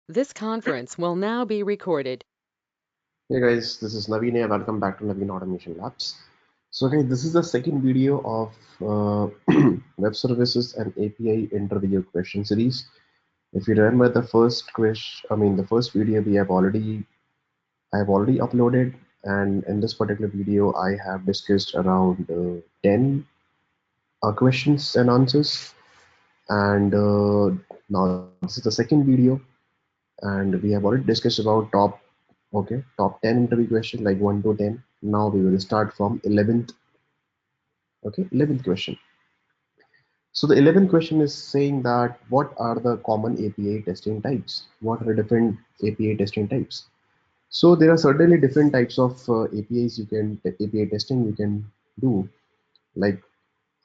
This conference will now be recorded. Hey guys, this is Naveen here. Welcome back to Naveen Automation Labs. So guys, this is the second video of web services and API interview question series. If you remember the first question, the first video I have already uploaded, and in this particular video, I have discussed around 10 questions and answers. And now this is the second video, and we have already discussed about top 10 interview questions like 1 to 10. Now we will start from 11th. 11th question. So the 11th question is saying that what are the common API testing types? What are the different API testing types? So there are certainly different types of API testing you can do, like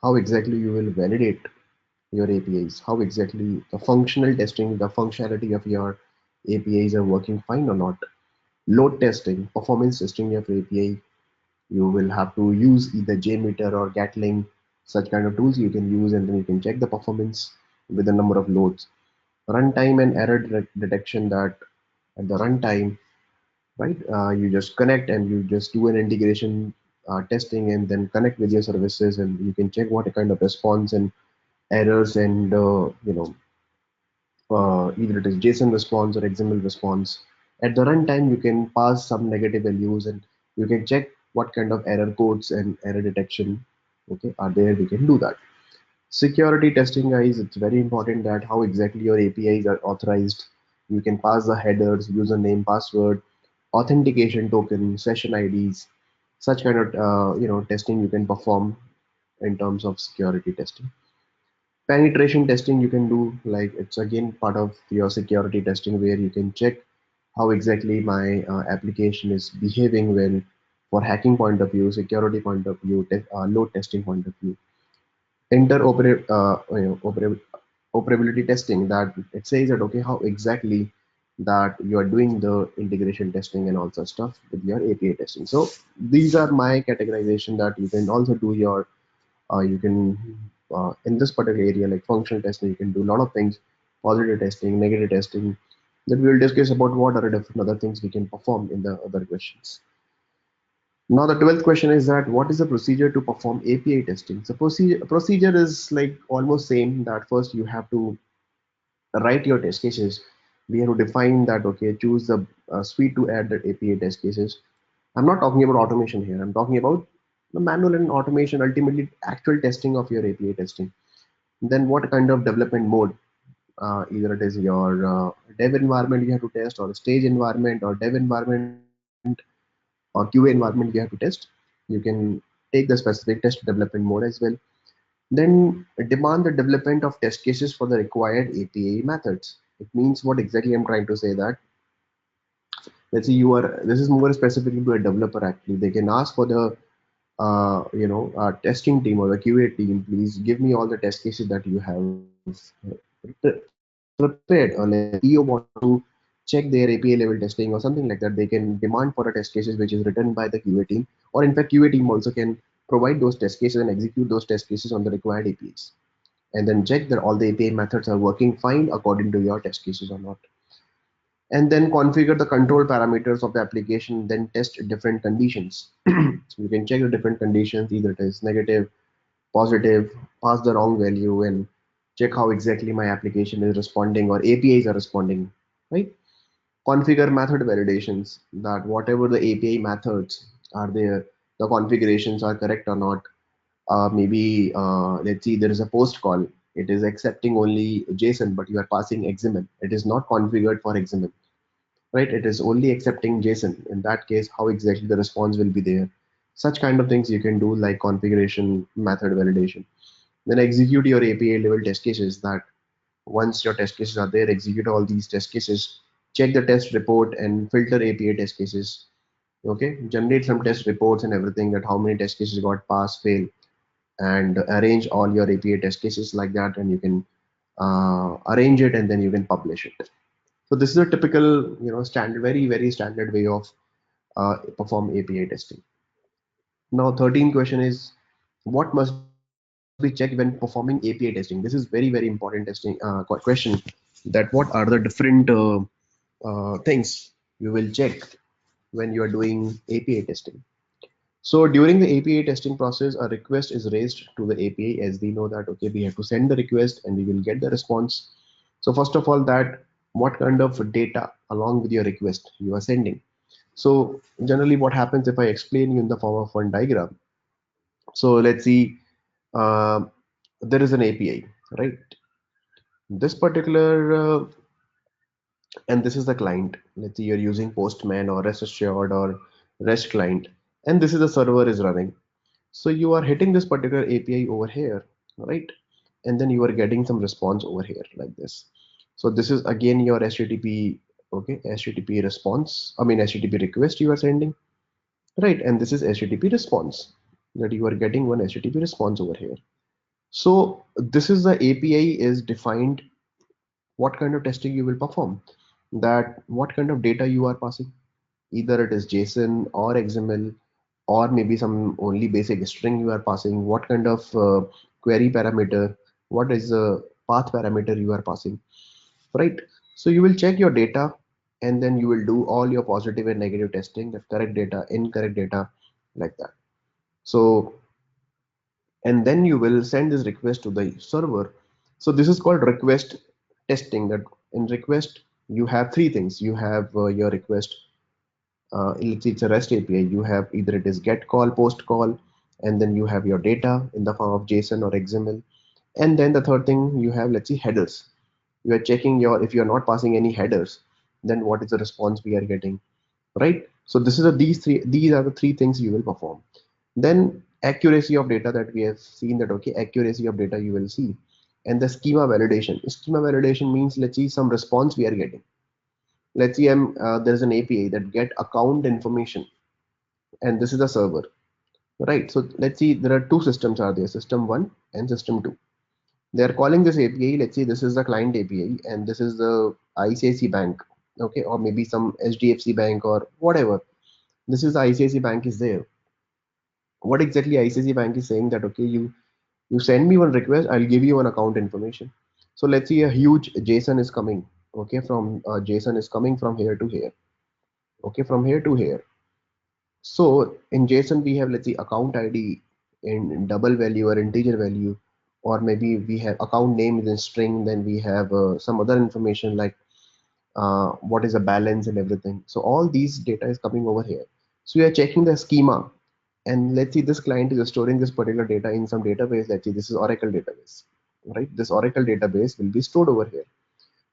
how exactly you will validate your APIs, how exactly the functional testing, the functionality of your APIs are working fine or not. Load testing, performance testing of API, you will have to use either JMeter or Gatling, such kind of tools you can use, and then you can check the performance with the number of loads. Runtime and error detection, that at the runtime, right, you just connect and you just do an integration testing and then connect with your services, and you can check what kind of response and errors and either it is JSON response or XML response. At the runtime, you can pass some negative values and you can check what kind of error codes and error detection are there. We can do that. Security testing, guys, it's very important that how exactly your APIs are authorized. You can pass the headers, username, password, authentication token, session IDs, such kind of testing you can perform in terms of security testing. Penetration testing you can do, like it's again part of your security testing where you can check how exactly my application is behaving when for hacking point of view, security point of view, load testing point of view. Interoperability testing, that it says that okay how exactly that you are doing the integration testing and all such stuff with your API testing. So these are my categorization that you can also do your you can in this particular area like functional testing you can do a lot of things, positive testing, negative testing, that we will discuss about what are the different other things we can perform in the other questions. Now the 12th question is that what is the procedure to perform API testing? So procedure is like almost same, that first you have to write your test cases. We have to define that, okay, choose the suite to add the API test cases. I'm not talking about automation here. I'm talking about the manual and automation, ultimately actual testing of your API testing. Then what kind of development mode? Either it is your dev environment you have to test, or stage environment, or dev environment, or QA environment you have to test. You can take the specific test development mode as well. Then demand the development of test cases for the required API methods. It means what exactly I'm trying to say that, let's say you are, this is more specifically to a developer actually. They can ask for the testing team or the QA team, please give me all the test cases that you have prepared, or like CEO want to check their API level testing or something like that, they can demand for a test cases which is written by the QA team, or in fact QA team also can provide those test cases and execute those test cases on the required APIs, and then check that all the API methods are working fine according to your test cases or not. And then configure the control parameters of the application, then test different conditions. So you can check the different conditions, either it is negative, positive, pass the wrong value, and check how exactly my application is responding or APIs are responding, right? Configure method validations, that whatever the API methods are there, the configurations are correct or not. Maybe let's see, there is a post call. It is accepting only JSON, but you are passing XML. It is not configured for XML, right? It is only accepting JSON. In that case, how exactly the response will be there? Such kind of things you can do, like configuration, method validation. Then execute your API level test cases, that once your test cases are there, execute all these test cases, check the test report and filter API test cases. Okay, generate some test reports and everything, that how many test cases got pass, fail, and arrange all your API test cases like that, and you can arrange it and then you can publish it. So this is a typical, standard, very standard way of perform API testing. Now, 13th question is what must be checked when performing API testing? This is very important testing question. That what are the different things you will check when you are doing API testing. So during the API testing process, a request is raised to the API, as we know that, okay, we have to send the request and we will get the response. So first of all, that what kind of data along with your request you are sending. So generally what happens, if I explain you in the form of one diagram. So let's see, uh, there is an API, right? This particular, and this is the client. Let's say you're using Postman or REST assured or REST client, and this is the server is running. So you are hitting this particular API over here, right? And then you are getting some response over here like this. So this is again your HTTP, okay, HTTP response. I mean HTTP request you are sending, right? And this is HTTP response that you are getting one HTTP response over here. So this is the API is defined what kind of testing you will perform, that what kind of data you are passing, either it is JSON or XML or maybe some only basic string you are passing, what kind of query parameter, what is the path parameter you are passing, right? So you will check your data and then you will do all your positive and negative testing, the correct data, incorrect data, like that. So and then you will send this request to the server. So this is called request testing. That in request you have three things. You have your request, it's a REST API. You have either it is get call, post call, and then you have your data in the form of JSON or XML. And then the third thing you have, let's see, headers. You are checking your, if you are not passing any headers, then what is the response we are getting, right? So this is these are the three things you will perform. Then accuracy of data, that we have seen that, okay, accuracy of data you will see. And the schema validation. Schema validation means, let's see, some response we are getting. Let's see, there's an API that get account information, and this is a server, right? So let's see, there are two systems are there, system one and system two. They are calling this API. Let's see, this is the client API, and this is the ICICI bank, okay, or maybe some HDFC bank or whatever. This is the ICICI bank is there. What exactly ICICI bank is saying that, okay, you send me one request, I'll give you an account information. So let's see, a huge JSON is coming, okay, from JSON is coming from here to here, okay, from here to here. So in JSON we have, let's see, account ID in double value or integer value, or maybe we have account name is in string, then we have some other information like what is the balance and everything. So all these data is coming over here. So we are checking the schema, and let's see, this client is storing this particular data in some database. Let's see, this is Oracle database, right? This Oracle database will be stored over here.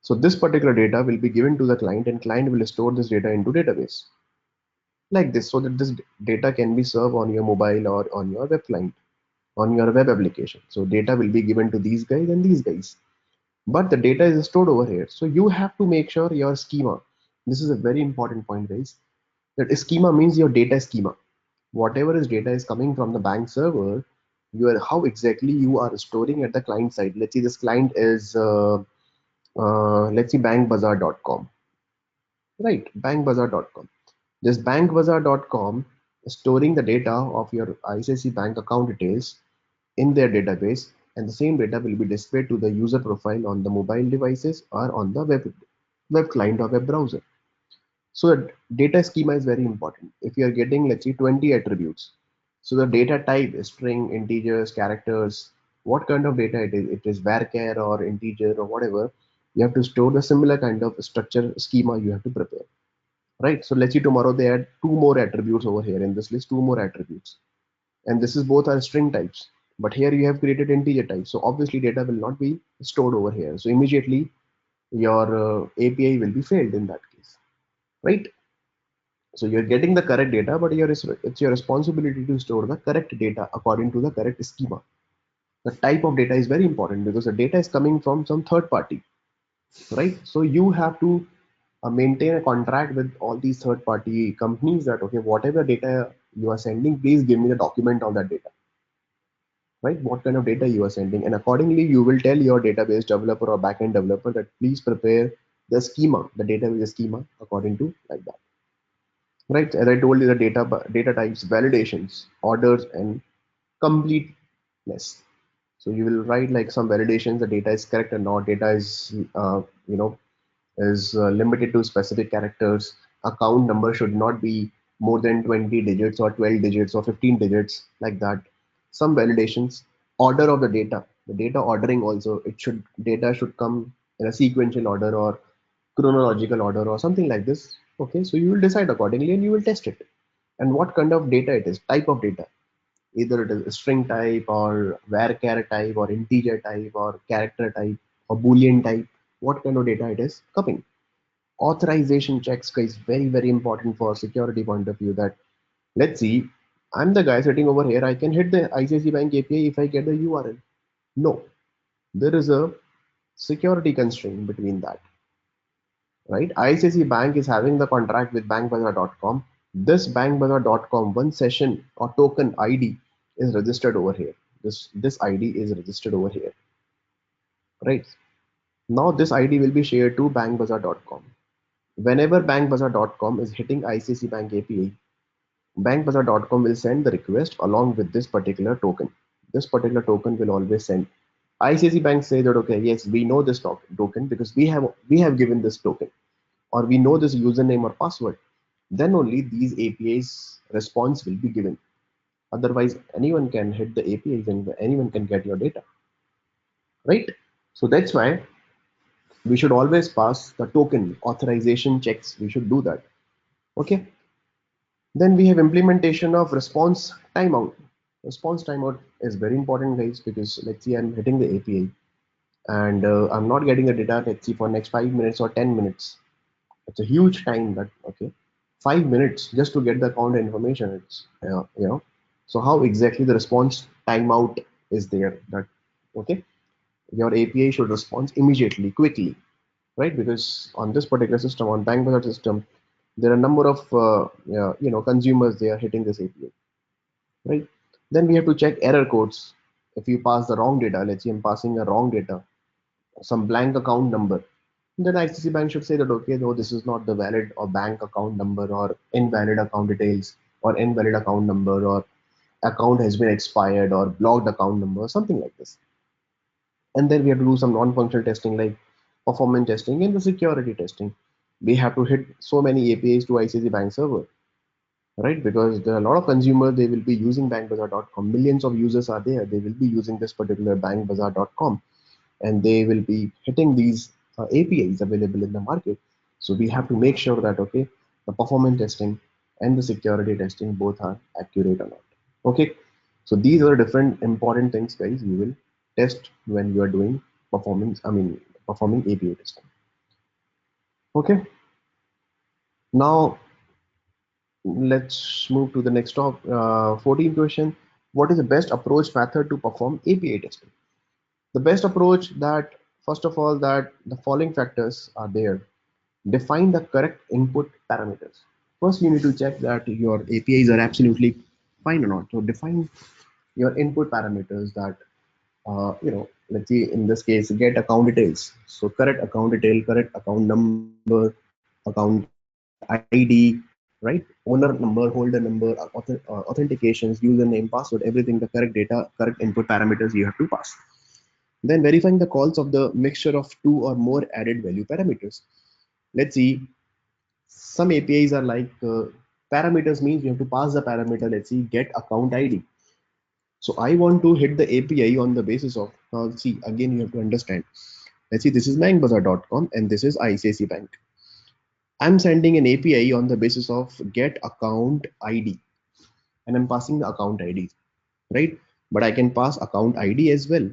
So this particular data will be given to the client, and client will store this data into database like this, so that this data can be served on your mobile or on your web client, on your web application. So data will be given to these guys and these guys, but the data is stored over here. So you have to make sure your schema, this is a very important point, guys, that schema means your data schema. Whatever is data is coming from the bank server, you are how exactly you are storing at the client side. Let's see, this client is let's see, bankbazaar.com, right? Bankbazaar.com. This bankbazaar.com is storing the data of your ICICI bank account details in their database, and the same data will be displayed to the user profile on the mobile devices or on the web client or web browser. So data schema is very important. If you are getting, let's say, 20 attributes, so the data type is string, integers, characters, what kind of data it is varchar or integer or whatever, you have to store the similar kind of structure schema you have to prepare, right? So let's say tomorrow they add two more attributes over here in this list, two more attributes, and this is both are string types, but here you have created integer type. So obviously data will not be stored over here. So immediately your API will be failed in that case, right? So you're getting the correct data, but it's your responsibility to store the correct data according to the correct schema. The type of data is very important because the data is coming from some third party, right? So you have to maintain a contract with all these third party companies that, okay, whatever data you are sending, please give me the document of that data, right? What kind of data you are sending, and accordingly you will tell your database developer or backend developer that please prepare the schema, the database schema according to like that. Right, as I told you, the data types, validations, orders, and completeness. So you will write like some validations, the data is correct or not, data is you know is limited to specific characters. Account number should not be more than 20 digits or 12 digits or 15 digits, like that. Some validations. Order of the data ordering also, data should come in a sequential order or chronological order or something like this. Okay, so you will decide accordingly and you will test it. And what kind of data it is, type of data, either it is a string type or varchar type or integer type or character type or boolean type, what kind of data it is coming. Authorization checks is very important for security point of view. That, let's see, I'm the guy sitting over here, I can hit the ICICI Bank API if I get the URL. No, there is a security constraint between that, right? ICICI Bank is having the contract with bankbazaar.com. This bankbazaar.com one session or token ID is registered over here. This ID is registered over here, right? Now this ID will be shared to bankbazaar.com. Whenever bankbazaar.com is hitting ICICI Bank API, bankbazaar.com will send the request along with this particular token. This particular token will always send. ICICI Bank say that, okay, yes, we know this token because we have given this token, or we know this username or password. Then only these APIs response will be given. Otherwise, anyone can hit the APIs and anyone can get your data, right? So that's why we should always pass the token authorization checks. We should do that. Okay. Then we have implementation of response timeout. Response timeout is very important, guys, because let's see, I'm hitting the API and I'm not getting the data, let's see, for next 5 minutes or 10 minutes. It's a huge time. That, okay, 5 minutes just to get the account information. It's so how exactly the response timeout is there? That, okay, your API should respond immediately, quickly, right? Because on this particular system, on Bank Bazaar system, there are a number of consumers, they are hitting this API, right? Then we have to check error codes. If you pass the wrong data, let's say I'm passing a wrong data, some blank account number, then ICICI Bank should say that, okay, no, this is not the valid or bank account number, or invalid account details, or invalid account number, or account has been expired, or blocked account number, something like this. And then we have to do some non-functional testing like performance testing and the security testing. We have to hit so many APIs to ICICI Bank server, right? Because there are a lot of consumers, they will be using bankbazaar.com. Millions of users are there. They will be using this particular bankbazaar.com, and they will be hitting these APIs available in the market. So we have to make sure that, okay, the performance testing and the security testing both are accurate or not. Okay, so these are different important things, guys, you will test when you are doing performing API testing. Okay, now let's move to the next 14th question. What is the best approach method to perform API testing? The best approach, that first of all, that the following factors are there. Define the correct input parameters. First, you need to check that your APIs are absolutely fine or not. So define your input parameters. That let's see, in this case, get account details. So correct account detail, correct account number, account ID, right? Owner number, holder number, authentications, username, password, everything, the correct data, correct input parameters you have to pass. Then verifying the calls of the mixture of two or more added value parameters. Let's see, some APIs are like parameters means you have to pass the parameter, let's see, get account ID. So I want to hit the API on the basis of, now see, again, you have to understand. Let's see, this is bankbazaar.com and this is ICICI Bank. I'm sending an API on the basis of get account ID, and I'm passing the account ID, right? But I can pass account ID as well,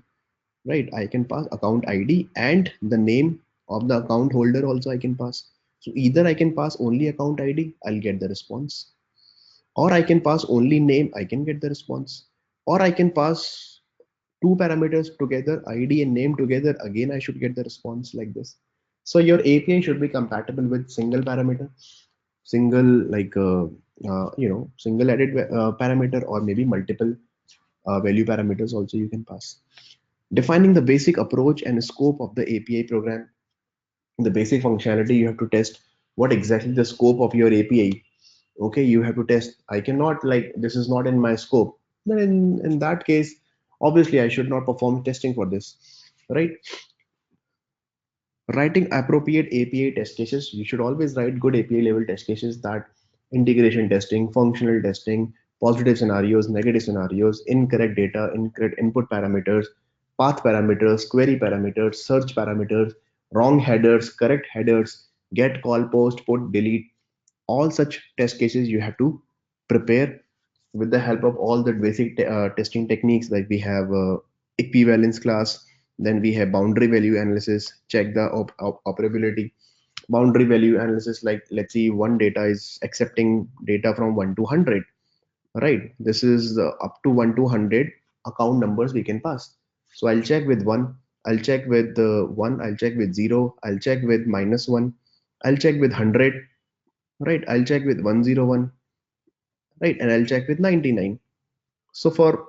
right? I can pass account ID and the name of the account holder also I can pass. So either I can pass only account ID, I'll get the response, or I can pass only name, I can get the response, or I can pass two parameters together, ID and name together, again I should get the response, like this. So your API should be compatible with single parameter, single single added parameter, or maybe multiple value parameters also you can pass. Defining the basic approach and scope of the API program. The basic functionality, you have to test what exactly the scope of your API. Okay, you have to test. I cannot, like, this is not in my scope. Then in that case, obviously I should not perform testing for this, right? Writing appropriate API test cases. You should always write good API level test cases, that integration testing, functional testing, positive scenarios, negative scenarios, incorrect data, incorrect input parameters, path parameters, query parameters, search parameters, wrong headers, correct headers, get, call, post, put, delete. All such test cases you have to prepare with the help of all the basic testing techniques. Like we have equivalence class, then we have boundary value analysis, check the operability. Boundary value analysis, like let's see one data is accepting data from 1 to 100, right? This is up to 1 to 100 account numbers we can pass. So I'll check with 1, I'll check with 1, I'll check with 0, I'll check with -1, I'll check with 100, right? I'll check with 101, right? And I'll check with 99. So for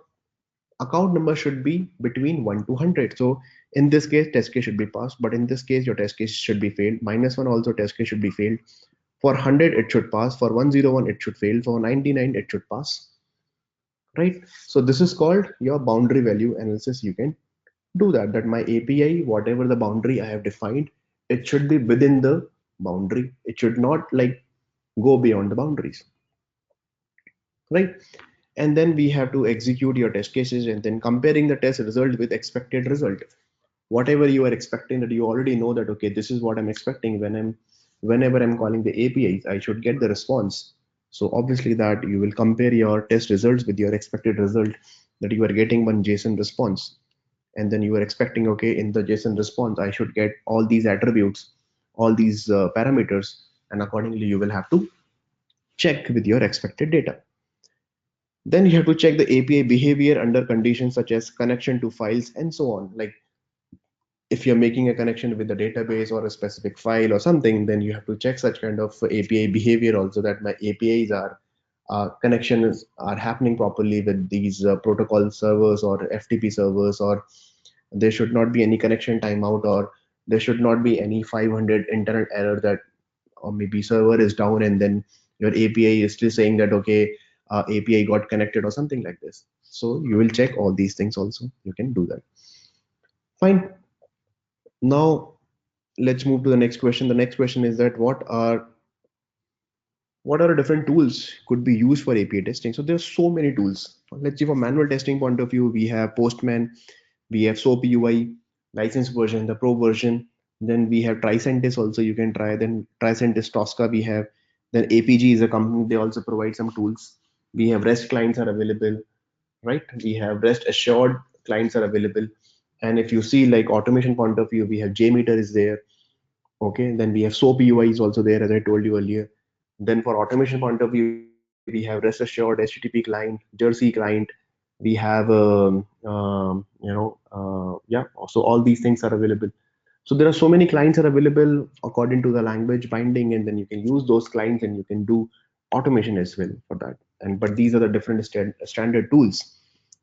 account number should be between 1 to 100. So in this case, test case should be passed, but in this case, your test case should be failed. -1 also test case should be failed. For 100, it should pass. For 101, it should fail. For 99, it should pass, right? So this is called your boundary value analysis. You can do that. That my API, whatever the boundary I have defined, it should be within the boundary. It should not like go beyond the boundaries, right? And then we have to execute your test cases and then comparing the test result with expected result. Whatever you are expecting, that you already know that okay, this is what I'm expecting whenever I'm calling the APIs, I should get the response. So obviously that you will compare your test results with your expected result, that you are getting one JSON response, and then you are expecting okay, in the JSON response I should get all these attributes, all these parameters, and accordingly you will have to check with your expected data. Then you have to check the API behavior under conditions such as connection to files and so on. Like if you're making a connection with the database or a specific file or something, then you have to check such kind of API behavior also, that my APIs are connections are happening properly with these protocol servers or FTP servers, or there should not be any connection timeout, or there should not be any 500 internet error, that or maybe server is down and then your API is still saying that okay, API got connected or something like this. So you will check all these things also. You can do that. Fine. Now let's move to the next question. The next question is that what are the different tools could be used for API testing? So there's so many tools. Let's see, for manual testing point of view, we have Postman, we have SOAP UI, license version, the pro version. Then we have Tricentis also, you can try. Then Tricentis, Tosca we have. Then APG is a company, they also provide some tools. We have REST clients are available, right? We have REST assured clients are available. And if you see like automation point of view, we have JMeter is there. Okay, then we have SOAP UI is also there, as I told you earlier. Then for automation point of view, we have rest assured HTTP client, Jersey client. We have yeah, so all these things are available. So there are so many clients are available according to the language binding, and then you can use those clients and you can do automation as well for that. And but these are the different standard tools,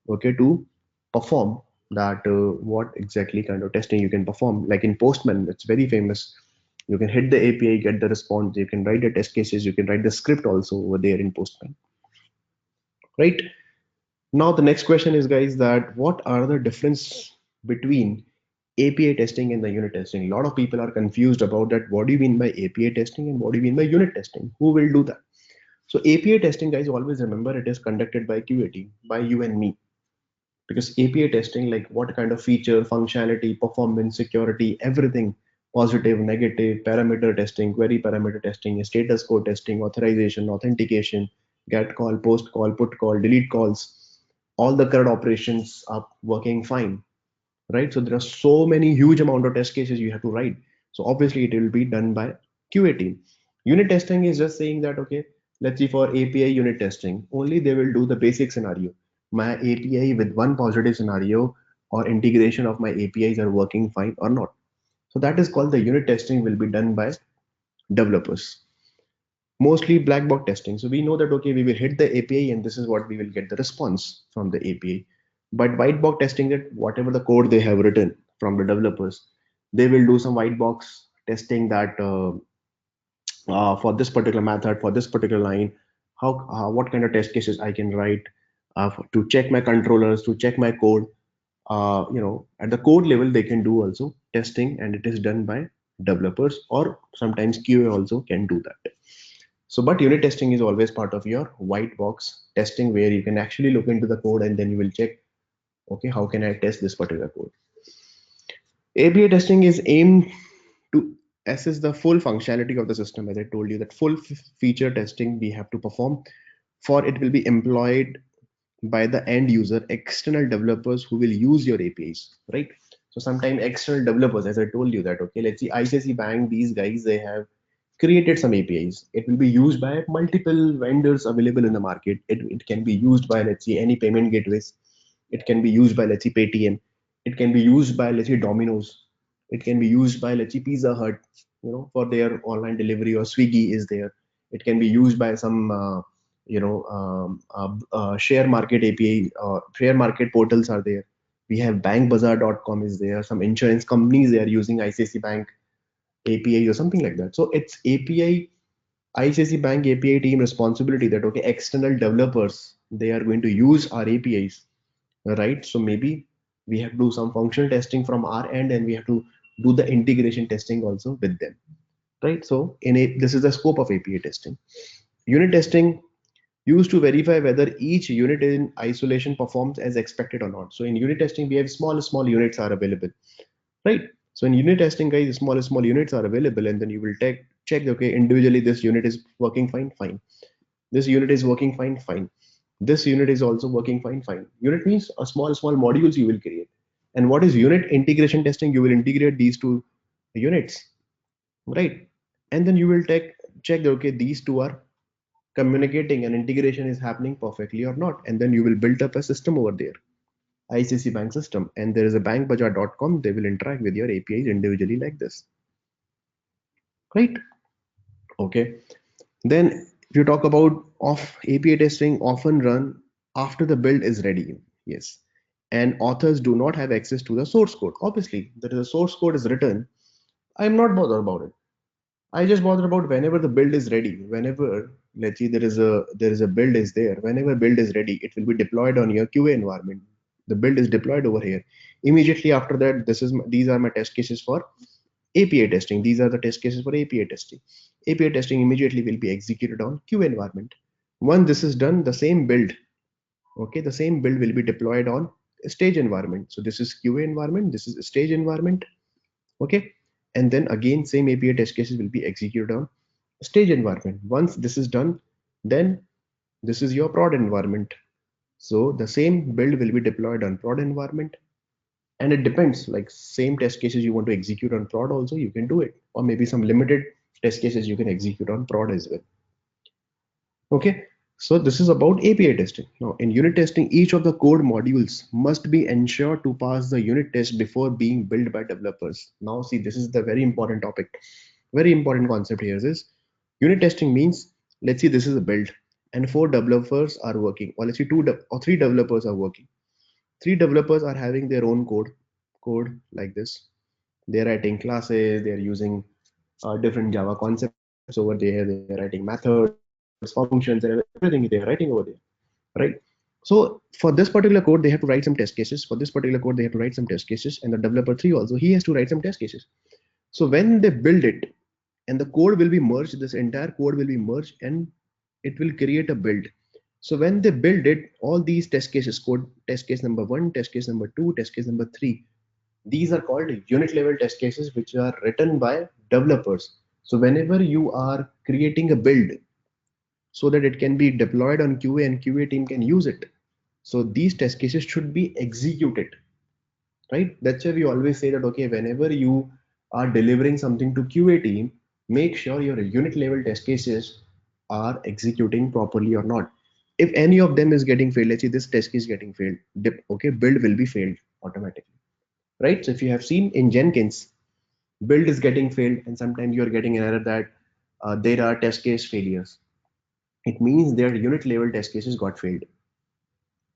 okay, to perform that what exactly kind of testing you can perform. Like in Postman, it's very famous. You can hit the API, get the response. You can write the test cases. You can write the script also over there in Postman, right? Now the next question is, guys, that what are the difference between API testing and the unit testing? A lot of people are confused about that. What do you mean by API testing and what do you mean by unit testing? Who will do that? So API testing, guys, always remember it is conducted by QA team, by you and me. Because API testing, like what kind of feature, functionality, performance, security, everything, positive, negative, parameter testing, query parameter testing, status code testing, authorization, authentication, get call, post call, put call, delete calls, all the CRUD operations are working fine, right? So there are so many huge amount of test cases you have to write. So obviously it will be done by QA team. Unit testing is just saying that, okay, let's see, for API unit testing, only they will do the basic scenario. My API with one positive scenario or integration of my APIs are working fine or not. So that is called the unit testing, will be done by developers. Mostly black box testing. So we know that, okay, we will hit the API and this is what we will get the response from the API. But white box testing, that whatever the code they have written from the developers, they will do some white box testing that for this particular method, for this particular line, what kind of test cases I can write to check my controllers, to check my code. At the code level, they can do also testing, and it is done by developers, or sometimes QA also can do that. So, but unit testing is always part of your white box testing, where you can actually look into the code and then you will check, okay, how can I test this particular code? API testing is aimed to assess the full functionality of the system. As I told you, that full feature testing we have to perform, for it will be employed by the end user, external developers who will use your APIs, right? So sometimes external developers, as I told you that, okay, let's see ICICI Bank, these guys, they have created some APIs. It will be used by multiple vendors available in the market. It can be used by, let's say, any payment gateways. It can be used by, let's say, Paytm. It can be used by, let's say, Domino's. It can be used by, let's say, Pizza Hut, for their online delivery, or Swiggy is there. It can be used by some, share market API, share market portals are there. We have bankbazaar.com is there. Some insurance companies, they are using ICICI Bank API or something like that. So it's ICICI Bank API team responsibility that, okay, external developers, they are going to use our APIs, right? So maybe we have to do some functional testing from our end, and we have to do the integration testing also with them, right? So this is the scope of API testing. Unit testing used to verify whether each unit in isolation performs as expected or not. So in unit testing, we have small units are available, right? So in unit testing, guys, small units are available, and then you will check, okay, individually this unit is working fine. This unit is working fine. This unit is also working fine. Unit means a small modules you will create. And what is unit integration testing? You will integrate these two units, right? And then you will check, okay, these two are communicating and integration is happening perfectly or not. And then you will build up a system over there, ICICI Bank system, and there is a bankbazaar.com. They will interact with your APIs individually like this, right? Okay. Then if you talk about API testing, often run after the build is ready. Yes. And authors do not have access to the source code. Obviously, there is a source code is written. I'm not bothered about it. I just bother about whenever the build is ready. Whenever, let's see, there is a build is there. Whenever build is ready, it will be deployed on your QA environment. The build is deployed over here. Immediately after that, these are my test cases for API testing. These are the test cases for API testing. API testing immediately will be executed on QA environment. Once this is done, the same build, okay, the same build will be deployed on a stage environment. So this is QA environment, this is a stage environment, okay, and then again same API test cases will be executed on stage environment. Once this is done, then this is your prod environment. So the same build will be deployed on prod environment, and it depends, like same test cases you want to execute on prod also, you can do it, or maybe some limited test cases you can execute on prod as well. Okay, so this is about API testing. Now in unit testing, each of the code modules must be ensured to pass the unit test before being built by developers. Now see, this is the very important topic, very important concept here is unit testing means, let's see, this is a build and 4 developers are working, or let's see 3 developers are working. 3 developers are having their own code like this. They're writing classes, they're using different Java concepts over there, they're writing methods, functions, and everything they're writing over there, right? So for this particular code, they have to write some test cases. For this particular code, they have to write some test cases, and the developer 3 also, he has to write some test cases. So when they build it, and the code will be merged, this entire code will be merged, and it will create a build. So when they build it, all these test cases, code test case number 1, test case number 2, test case number 3, these are called unit level test cases, which are written by developers. So whenever you are creating a build so that it can be deployed on QA and QA team can use it, so these test cases should be executed, right? That's why we always say that, okay, whenever you are delivering something to QA team, make sure your unit level test cases are executing properly or not. If any of them is getting failed, let's say this test case getting failed, okay, build will be failed automatically, right? So if you have seen in Jenkins, build is getting failed, and sometimes you're getting an error that there are test case failures. It means their unit level test cases got failed,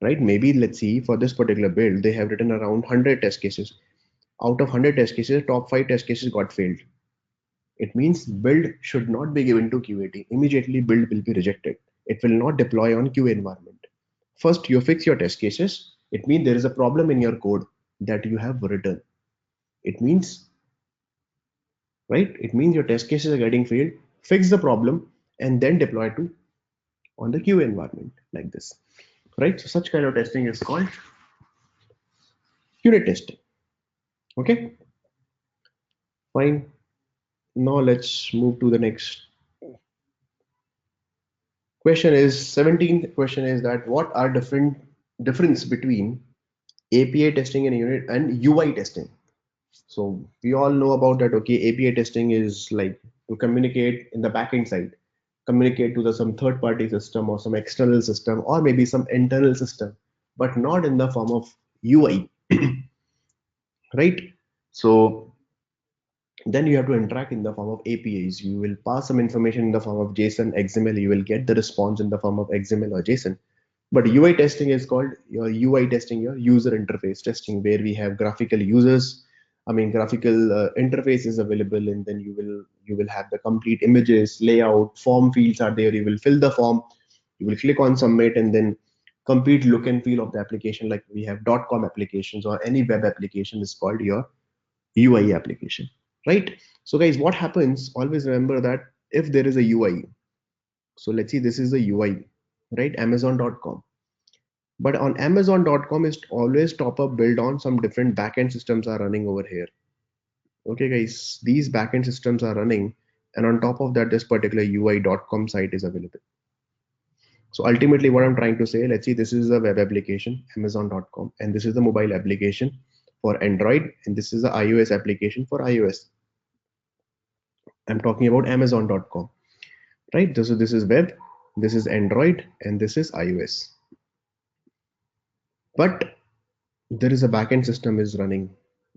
right? Maybe let's see, for this particular build, they have written around 100 test cases. Out of 100 test cases, top 5 test cases got failed. It means build should not be given to QA. Immediately build will be rejected. It will not deploy on QA environment. First, you fix your test cases. It means there is a problem in your code that you have written. It means right? It means your test cases are getting failed, fix the problem, and then deploy to on the QA environment like this, right? So such kind of testing is called unit testing. Okay, fine. Now let's move to the next question. Is 17th question is that what are difference between API testing and unit and UI testing? So we all know about that. Okay, API testing is like to communicate in the backend side, communicate to the some third party system or some external system or maybe some internal system, but not in the form of UI, right? So then you have to interact in the form of APIs. You will pass some information in the form of JSON, XML. You will get the response in the form of XML or JSON. But UI testing is called your UI testing, your user interface testing, where we have graphical users. I mean, graphical interface is available, and then you will have the complete images, layout, form fields are there. You will fill the form, you will click on submit, and then complete look and feel of the application. Like we have .com applications or any web application is called your UI application, right? So guys, what happens? Always remember that if there is a UI, so let's see, this is the UI, right? Amazon.com. But on Amazon.com is always top up built on some different backend systems are running over here. Okay, guys, these backend systems are running, and on top of that, this particular UI.com site is available. So ultimately, what I'm trying to say, let's see, this is the web application, Amazon.com, and this is the mobile application for Android, and this is the iOS application for iOS. I'm talking about Amazon.com, right? This is web, this is Android, and this is iOS. But there is a backend system is running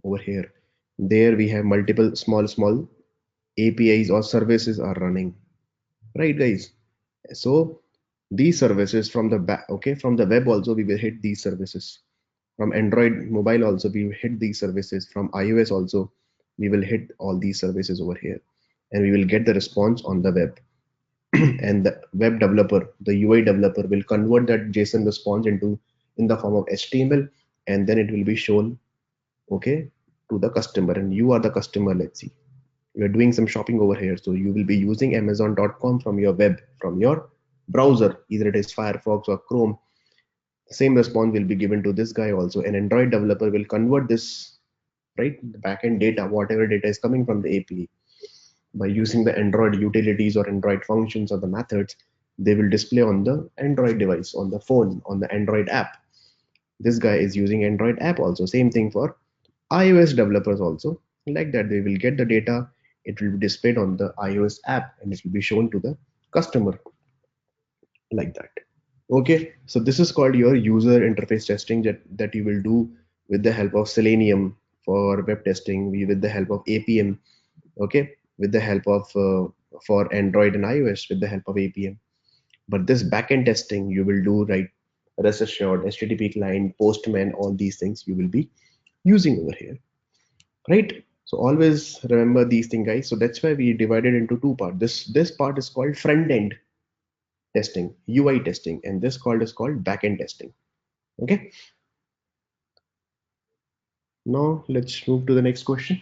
over here. There we have multiple small APIs or services are running, right, guys? So these services from the back, okay, from the web also we will hit these services. From Android mobile also we will hit these services. From iOS also we will hit all these services over here, and we will get the response on the web. And the web developer, the UI developer, will convert that JSON response into in the form of HTML, and then it will be shown, okay, to the customer. And you are the customer. Let's see, you are doing some shopping over here, so you will be using Amazon.com from your web, from your browser, either it is Firefox or Chrome. The same response will be given to this guy also. An Android developer will convert this, right, the backend data, whatever data is coming from the API, by using the Android utilities or Android functions or the methods. They will display on the Android device, on the phone, on the Android app. This guy is using Android app also. Same thing for iOS developers also. Like that, they will get the data. It will be displayed on the iOS app, and it will be shown to the customer like that. Okay, so this is called your user interface testing that you will do with the help of Selenium for web testing, with the help of APM, okay, with the help of for Android and iOS with the help of APM. But this backend testing you will do, right, rest assured, HTTP client, Postman, all these things you will be using over here, right? So always remember these things, guys. So that's why we divided into two parts. This part is called front end testing, UI testing, and this called is called backend testing. Okay. Now let's move to the next question.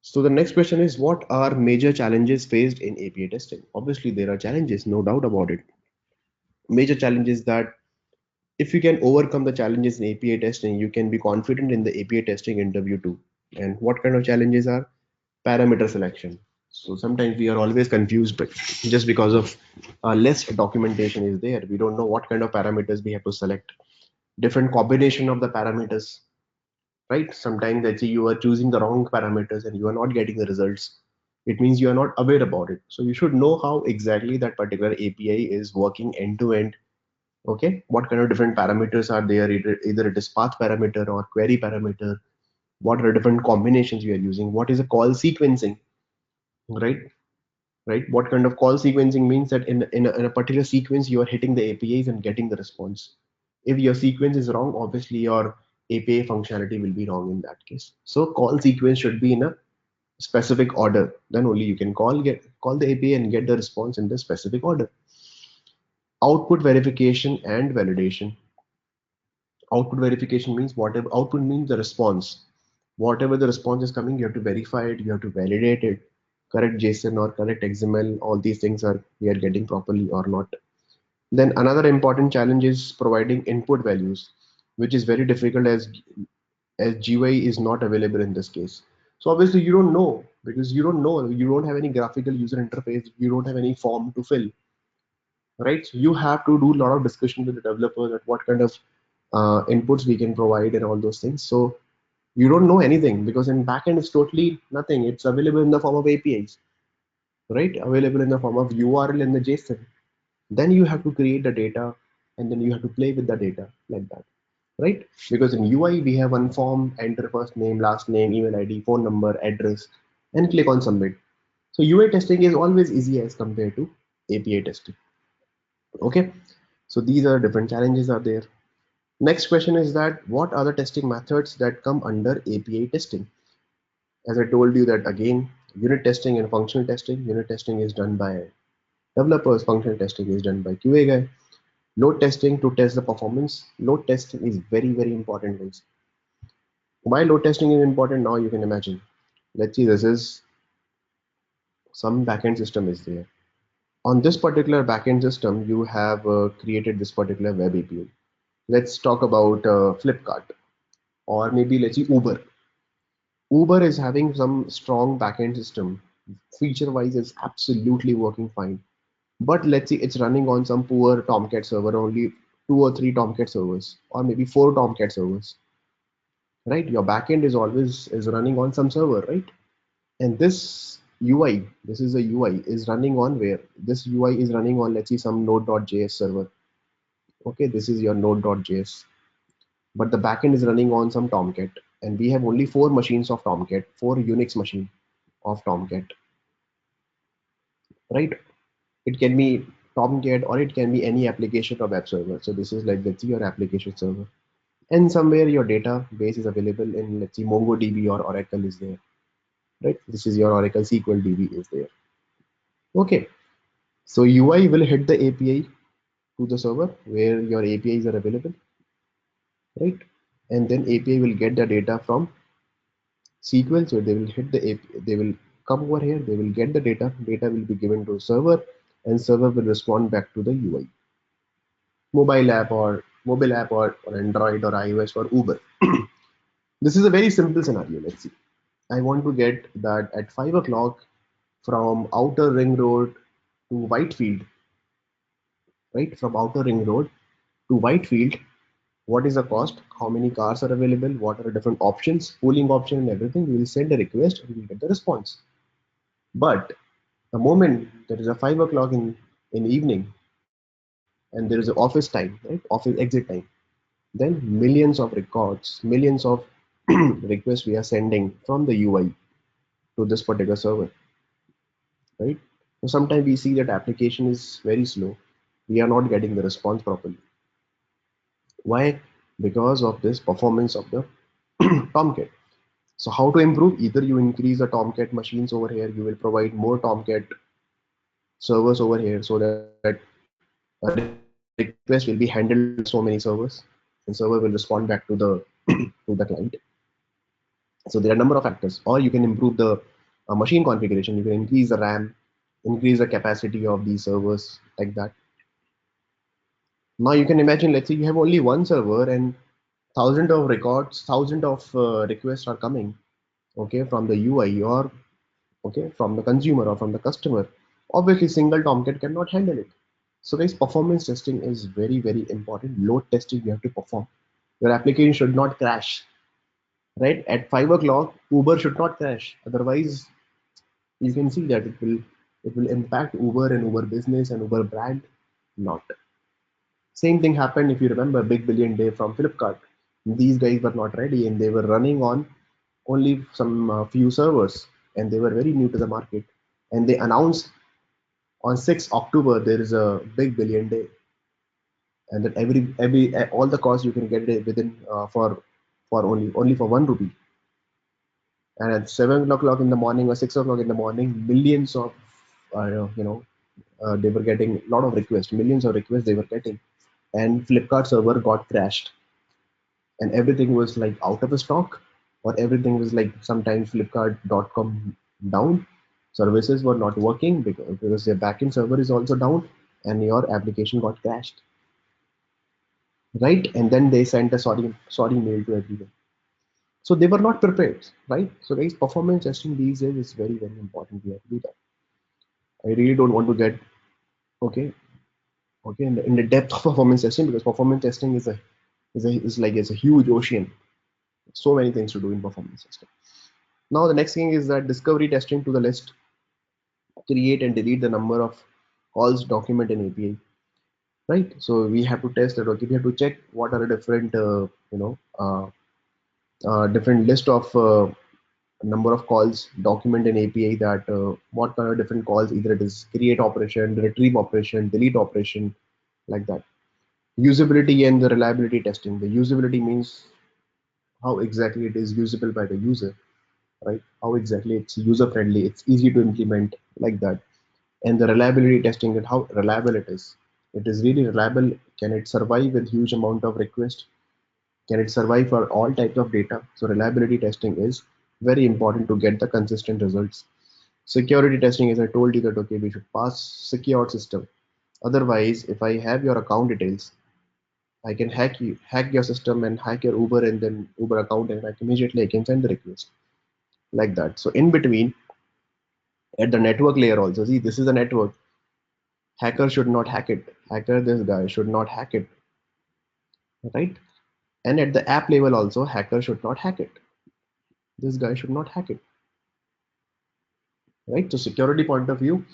So the next question is, what are major challenges faced in API testing? Obviously, there are challenges, no doubt about it. Major challenges that if you can overcome the challenges in API testing, you can be confident in the API testing interview too. And what kind of challenges are? Parameter selection. So sometimes we are always confused, but just because of less documentation is there, we don't know what kind of parameters we have to select. Different combination of the parameters, right? Sometimes let's say you are choosing the wrong parameters and you are not getting the results. It means you are not aware about it. So you should know how exactly that particular API is working end to end. Okay, what kind of different parameters are there? Either it is path parameter or query parameter. What are different combinations we are using? What is a call sequencing, right? Right, what kind of call sequencing means that in a particular sequence you are hitting the APIs and getting the response. If your sequence is wrong, obviously your API functionality will be wrong in that case. So call sequence should be in a specific order, then only you can call the API and get the response in the specific order. Output verification and validation. Output verification means whatever output means the response. Whatever the response is coming, you have to verify it, you have to validate it, correct JSON or correct XML, all these things are we are getting properly or not. Then another important challenge is providing input values, which is very difficult as GUI is not available in this case. So obviously you don't know, because you don't know, you don't have any graphical user interface, you don't have any form to fill, right? So you have to do a lot of discussion with the developers at what kind of inputs we can provide and all those things. So you don't know anything, because in backend it's totally nothing. It's available in the form of APIs, right? Available in the form of URL in the JSON. Then you have to create the data, and then you have to play with the data like that, right? Because in UI we have one form, enter first name, last name, email ID, phone number, address, and click on submit. So UI testing is always easy as compared to API testing. Okay, so these are different challenges are there. Next question is that what are the testing methods that come under API testing? As I told you that again, unit testing and functional testing. Unit testing is done by developers, functional testing is done by QA guy. Load testing to test the performance. Load testing is very, very important, guys. Why load testing is important now you can imagine. Let's see, this is some backend system is there. On this particular backend system, you have created this particular web API. Let's talk about Flipkart, or maybe let's see Uber. Uber is having some strong backend system. Feature wise, is absolutely working fine. But let's say it's running on some poor Tomcat server, only 2 or 3 Tomcat servers, or maybe 4 Tomcat servers, right? Your backend is always is running on some server, right? And this UI, this is a UI, is running on where? This UI is running on, let's see, some node.js server. Okay, this is your node.js, but the backend is running on some Tomcat, and we have only 4 machines of Tomcat, 4 Unix machine of Tomcat, right? It can be Tomcat or it can be any application or web server. So this is like, let's see, your application server, and somewhere your database is available in, let's see, MongoDB or Oracle is there, right? This is your Oracle SQL DB is there. Okay, so UI will hit the API to the server where your APIs are available, right? And then API will get the data from SQL. So they will hit the API, they will come over here, they will get the data, data will be given to server, and server will respond back to the UI. Mobile app or Android or iOS or Uber. This is a very simple scenario. Let's see. I want to get that at 5 o'clock from Outer Ring Road to Whitefield, right? From Outer Ring Road to Whitefield, what is the cost? How many cars are available? What are the different options, pooling option and everything? We will send a request and we will get the response. But the moment there is a 5 o'clock in evening and there is an office time, right? Office exit time, then millions of records, millions of requests we are sending from the UI to this particular server, right? So sometimes we see that application is very slow. We are not getting the response properly. Why? Because of this performance of the Tomcat. So how to improve? Either you increase the Tomcat machines over here, you will provide more Tomcat servers over here so that a request will be handled by so many servers, and server will respond back to the to the client. So there are a number of factors, or you can improve the machine configuration. You can increase the RAM, increase the capacity of these servers like that. Now you can imagine, let's say you have only one server and thousands of records, thousands of requests are coming, okay, from the UI or okay from the consumer or from the customer. Obviously, single Tomcat cannot handle it. So guys, performance testing is very, very important. Load testing you have to perform. Your application should not crash, right? At 5 o'clock, Uber should not crash. Otherwise, you can see that it will impact Uber and Uber business and Uber brand. Not. Same thing happened if you remember Big Billion Day from Flipkart. These guys were not ready and they were running on only some few servers, and they were very new to the market. And they announced on 6th October there is a Big Billion Day, and that every all the costs you can get it within for only for 1 rupee. And at 7 o'clock in the morning or 6 o'clock in the morning, millions of they were getting a lot of requests, millions of requests they were getting, and Flipkart server got crashed, and everything was like out of stock, or everything was like sometimes Flipkart.com down, services were not working because their backend server is also down, and your application got crashed, right? And then they sent a sorry mail to everyone. So they were not prepared, right? So guys, performance testing these days is very, very important. We have to do that. I really don't want to get okay, in the depth of performance testing, because performance testing is a huge ocean. So many things to do in performance testing. Now the next thing is that discovery testing to the list, create and delete the number of calls document in API, right? So we have to test that. Okay, we have to check what are the different different list of number of calls document in API, that what kind of different calls, either it is create operation, retrieve operation, delete operation, like that. Usability and the reliability testing. The usability means how exactly it is usable by the user, right? How exactly it's user friendly, it's easy to implement, like that. And the reliability testing, that how reliable it is. It is really reliable. Can it survive with huge amount of requests? Can it survive for all types of data? So reliability testing is very important to get the consistent results. Security testing, as I told you that okay, we should pass secure system. Otherwise, if I have your account details, I can hack your system and hack your Uber and then Uber account, and like immediately I can send the request, like that. So in between, at the network layer also, see, this is a network. Hacker should not hack it. Hacker, this guy should not hack it, right? And at the app level also, hacker should not hack it. This guy should not hack it, right? So security point of view,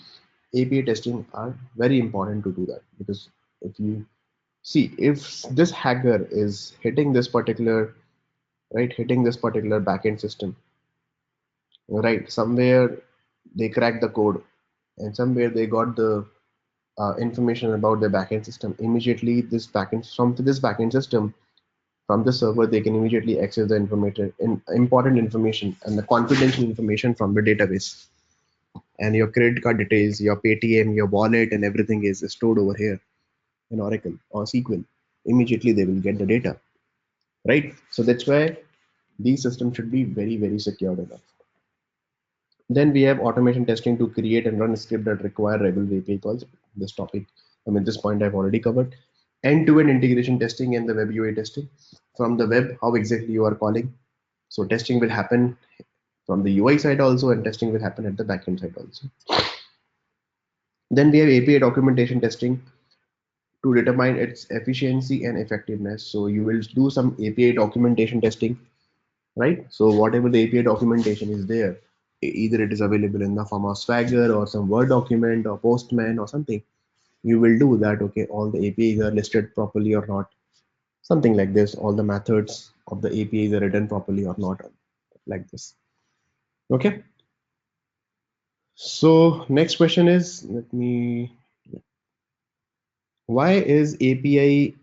API testing are very important to do that, because if you see, if this hacker is hitting this particular, right, hitting this particular backend system, right, somewhere they cracked the code and somewhere they got the information about the backend system. Immediately, this backend from this backend system, from the server, they can immediately access the important information and the confidential information from the database. And your credit card details, your Paytm, your wallet, and everything is stored over here in Oracle or SQL. Immediately, they will get the data, right? So that's why these systems should be very, very secure enough. Then we have automation testing to create and run script that require regular API calls. This topic, I mean, this point I've already covered. End-to-end integration testing and the web UI testing. From the web, how exactly you are calling. So testing will happen from the UI side also, and testing will happen at the backend side also. Then we have API documentation testing to determine its efficiency and effectiveness. So you will do some API documentation testing, right? So whatever the API documentation is there, either it is available in the form of Swagger or some Word document or Postman or something, you will do that. Okay, all the APIs are listed properly or not, something like this. All the methods of the APIs are written properly or not, like this. Okay. So next question is, why is API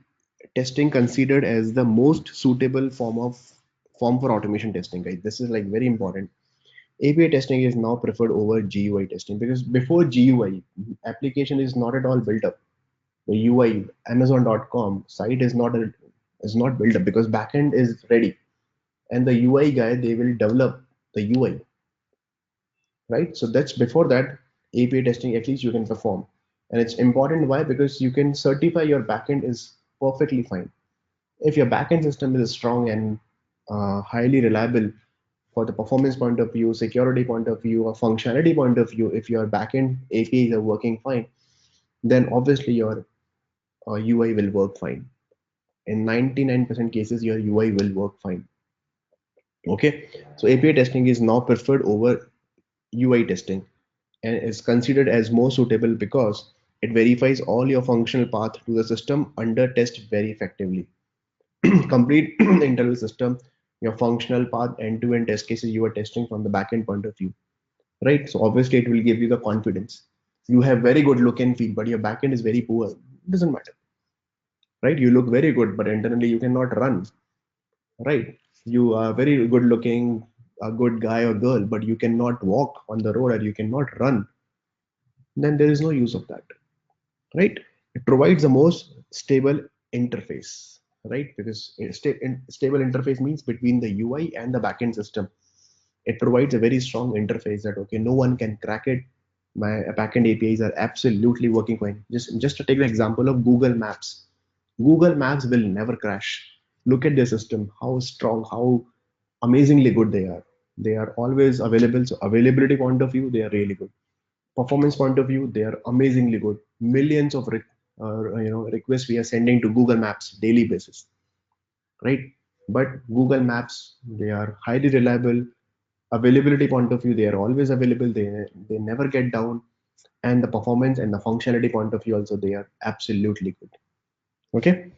testing considered as the most suitable form for automation testing, guys? This is like very important. API testing is now preferred over GUI testing, because before GUI, application is not at all built up. The UI, Amazon.com site is not built up because backend is ready, and the UI guy, they will develop the UI, right? So that's before that API testing at least you can perform, and it's important. Why? Because you can certify your backend is perfectly fine. If your backend system is strong and highly reliable for the performance point of view, security point of view, or functionality point of view, if your backend APIs are working fine, then obviously your UI will work fine. In 99% cases, your UI will work fine. Okay, so API testing is now preferred over UI testing and is considered as more suitable because it verifies all your functional path to the system under test very effectively. Complete internal system, your functional path, end-to-end test cases you are testing from the backend point of view, right? So obviously it will give you the confidence. You have very good look and feel, but your backend is very poor. It doesn't matter, right? You look very good, but internally you cannot run, right? You are very good looking, a good guy or girl, but you cannot walk on the road or you cannot run. Then there is no use of that, right? It provides the most stable interface. right? Because stable interface means between the UI and the backend system. It provides a very strong interface that, okay, no one can crack it. My backend APIs are absolutely working fine. Just to take the example of Google Maps. Google Maps will never crash. Look at their system, how strong, how amazingly good they are. They are always available. So availability point of view, they are really good. Performance point of view, they are amazingly good. Millions of requests we are sending to Google Maps daily basis, right? But Google Maps, they are highly reliable. Availability point of view, they are always available. They never get down, and the performance and the functionality point of view also, they are absolutely good. Okay,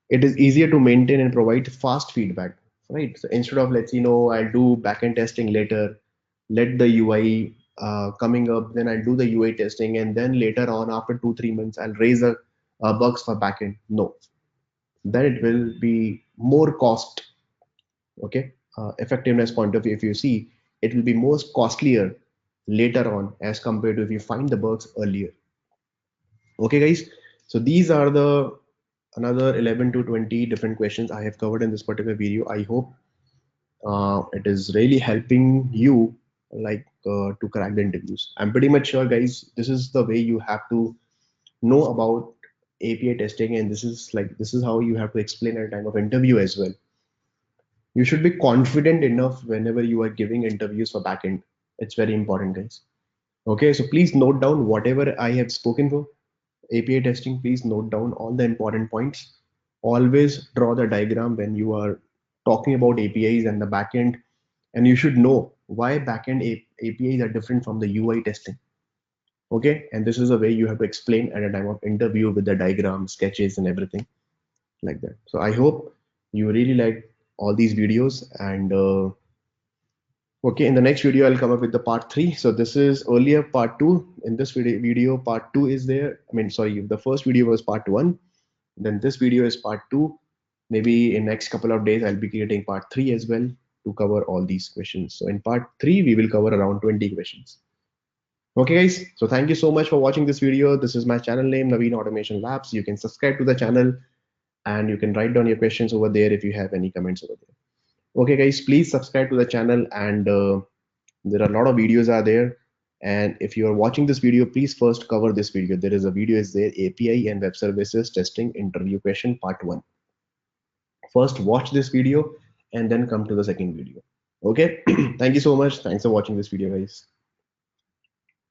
it is easier to maintain and provide fast feedback, right? So instead of, let's I'll do backend testing later, let the UI coming up, then I'll do the UI testing, and then later on after 2-3 months I'll raise the bugs for backend. No, then it will be more cost. Okay, effectiveness point of view, if you see, it will be most costlier later on as compared to if you find the bugs earlier. Okay, guys. So these are the another 11 to 20 different questions I have covered in this particular video. I hope it is really helping you to crack the interviews. I'm pretty much sure, guys, this is the way you have to know about API testing, and this is how you have to explain at a time of interview as well. You should be confident enough whenever you are giving interviews for backend. It's very important, guys. Okay, so please note down whatever I have spoken for API testing. Please note down all the important points. Always draw the diagram when you are talking about APIs and the backend, and you should know why backend APIs are different from the UI testing. Okay, and this is a way you have to explain at a time of interview with the diagram, sketches, and everything like that. So I hope you really like all these videos, and okay, in the next video I'll come up with the part 3. So this is earlier part 2. In this video part 2 is there. I mean, sorry, the first video was part 1. Then this video is part 2. Maybe in next couple of days I'll be creating part 3 as well to cover all these questions. So in part 3 we will cover around 20 questions. Okay, guys, so thank you so much for watching this video. This is my channel name, Naveen Automation Labs. You can subscribe to the channel, and you can write down your questions over there if you have any comments over there. Okay, guys, please subscribe to the channel, and there are a lot of videos are there. And if you are watching this video, please first cover this video. There is a video is there, API and Web Services Testing Interview Question Part 1. First watch this video and then come to the second video. Okay, thank you so much. Thanks for watching this video, guys.